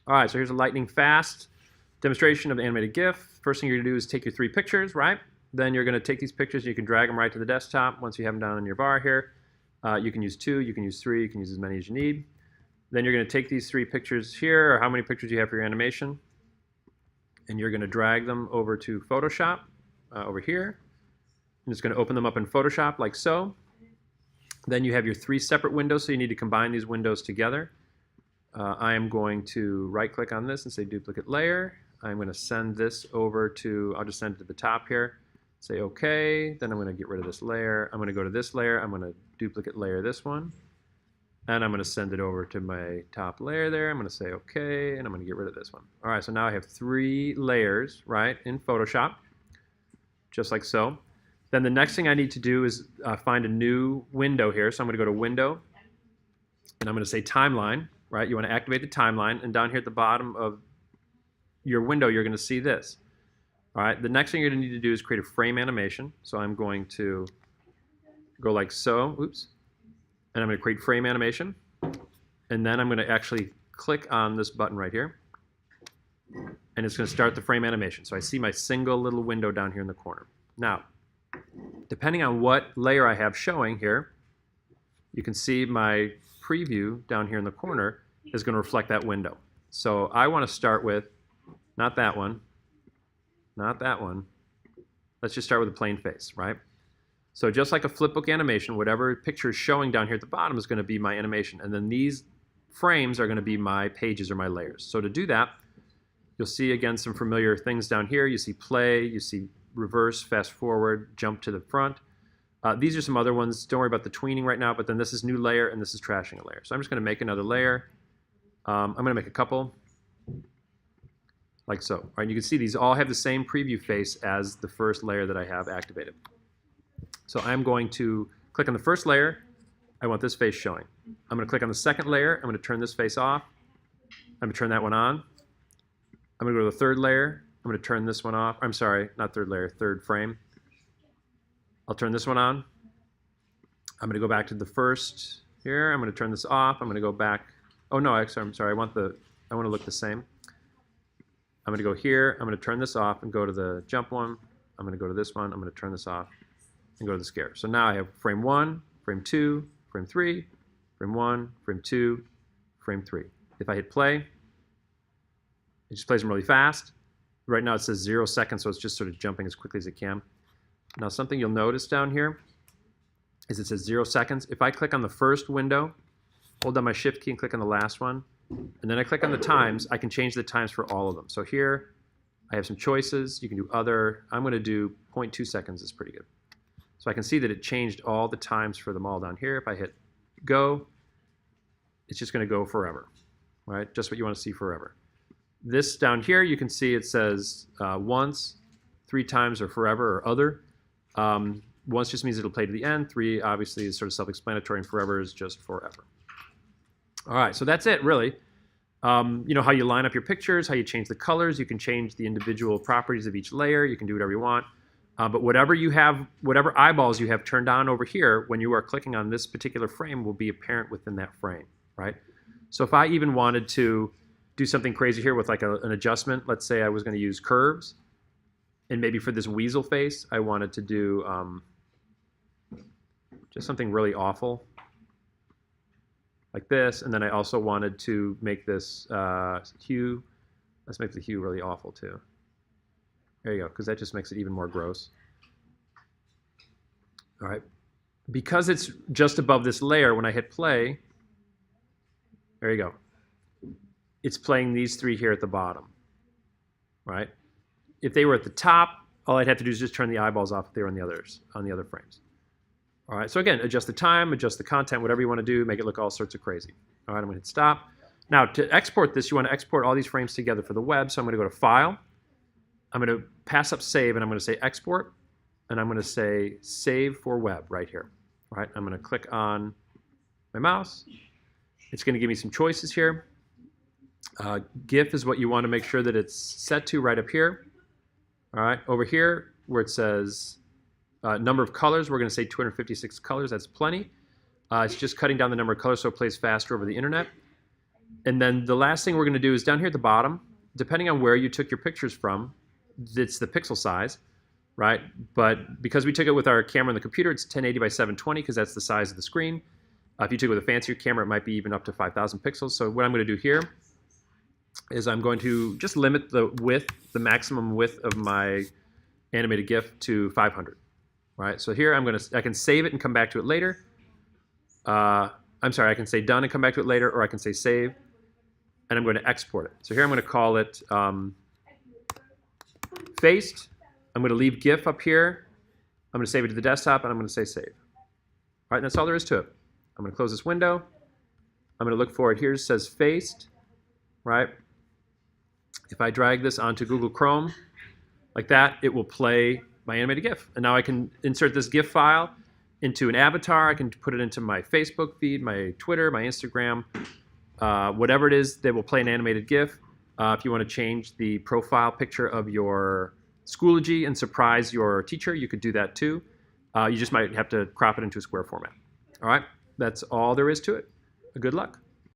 All right, so here's a lightning fast demonstration of animated GIF. First thing you're gonna do is take your 3 pictures, right? Then you're gonna take these pictures, you can drag them right to the desktop once you have them down on your bar here. You can use 2, you can use 3, you can use as many as you need. Then you're gonna take these 3 pictures here, or how many pictures you have for your animation, and you're gonna drag them over to Photoshop, over here. And it's gonna open them up in Photoshop like so. Then you have your 3 separate windows, so you need to combine these windows together. I am going to right-click on this and say Duplicate Layer. I'm going to send this over to, I'll just send it to the top here. Say OK. Then I'm going to get rid of this layer. I'm going to go to this layer. I'm going to duplicate layer this one. And I'm going to send it over to my top layer there. I'm going to say OK, and I'm going to get rid of this one. All right, so now I have 3 layers, right, in Photoshop, just like so. Then the next thing I need to do is find a new window here. So I'm going to go to Window, and I'm going to say Timeline. Right, you want to activate the timeline, and down here at the bottom of your window, you're going to see this. All right, the next thing you're going to need to do is create a frame animation. So I'm going to go like so, oops, and I'm going to create frame animation, and then I'm going to actually click on this button right here, and it's going to start the frame animation. So I see my single little window down here in the corner. Now, depending on what layer I have showing here, you can see my preview down here in the corner is going to reflect that window. So I want to start with, not that one, not that one. Let's just start with a plain face, right? So just like a flipbook animation, whatever picture is showing down here at the bottom is going to be my animation. And then these frames are going to be my pages or my layers. So to do that, you'll see again some familiar things down here. You see play, you see reverse, fast forward, jump to the front. These are some other ones. Don't worry about the tweening right now, but then this is new layer and this is trashing a layer. So I'm just going to make another layer. I'm going to make a couple, like so. All right, you can see these all have the same preview face as the first layer that I have activated. So I'm going to click on the first layer. I want this face showing. I'm going to click on the second layer. I'm going to turn this face off. I'm going to turn that one on. I'm going to go to the third layer. I'm going to turn this one off. I'm sorry, not third layer, third frame. I'll turn this one on. I'm going to go back to the first here. I'm going to turn this off. I'm going to go back. Oh no, I'm sorry. I want to look the same. I'm going to go here. I'm going to turn this off and go to the jump one. I'm going to go to this one. I'm going to turn this off and go to the scare. So now I have frame 1, frame 2, frame 3, frame 1, frame 2, frame 3. If I hit play, it just plays them really fast. Right now it says 0 seconds, so it's just sort of jumping as quickly as it can. Now something you'll notice down here is it says 0 seconds. If I click on the first window, hold down my shift key and click on the last one, and then I click on the times, I can change the times for all of them. So here I have some choices. You can do other. I'm going to do 0.2 seconds is pretty good. So I can see that it changed all the times for them all down here. If I hit go, it's just going to go forever, right? Just what you want to see forever. This down here, you can see it says once, 3 times, or forever, or other. Once just means it'll play to the end. 3 obviously is sort of self-explanatory, and forever is just forever. All right, so that's it really. You know how you line up your pictures, how you change the colors. You can change the individual properties of each layer. You can do whatever you want. But whatever you have, whatever eyeballs you have turned on over here when you are clicking on this particular frame will be apparent within that frame, right? So if I even wanted to do something crazy here with like an adjustment, let's say I was going to use curves, and maybe for this weasel face, I wanted to do just something really awful, like this. And then I also wanted to make this hue. Let's make the hue really awful too. There you go, because that just makes it even more gross. All right. Because it's just above this layer, when I hit play, there you go. It's playing these 3 here at the bottom, right? If they were at the top, all I'd have to do is just turn the eyeballs off if they were on the other frames. All right, so again, adjust the time, adjust the content, whatever you want to do, make it look all sorts of crazy. All right, I'm going to hit stop. Now, to export this, you want to export all these frames together for the web, so I'm going to go to File. I'm going to pass up Save, and I'm going to say Export, and I'm going to say Save for Web right here. All right, I'm going to click on my mouse. It's going to give me some choices here. GIF is what you want to make sure that it's set to right up here. All right, over here where it says number of colors, we're going to say 256 colors. That's plenty. It's just cutting down the number of colors so it plays faster over the internet. And then the last thing we're going to do is down here at the bottom, depending on where you took your pictures from, it's the pixel size, right? But because we took it with our camera on the computer, it's 1080 by 720 because that's the size of the screen. If you took it with a fancier camera, it might be even up to 5,000 pixels. So what I'm going to do here is I'm going to just limit the width, the maximum width of my animated GIF to 500, right? So here I can save it and come back to it later. I'm sorry, I can say done and come back to it later, or I can say save, and I'm going to export it. So here I'm going to call it faced. I'm going to leave GIF up here. I'm going to save it to the desktop, and I'm going to say save. All right, and that's all there is to it. I'm going to close this window. I'm going to look for it here. It says faced, right? If I drag this onto Google Chrome like that, it will play my animated GIF. And now I can insert this GIF file into an avatar. I can put it into my Facebook feed, my Twitter, my Instagram, whatever it is that will play an animated GIF. If you want to change the profile picture of your Schoology and surprise your teacher, you could do that too. You just might have to crop it into a square format. All right, that's all there is to it. Good luck.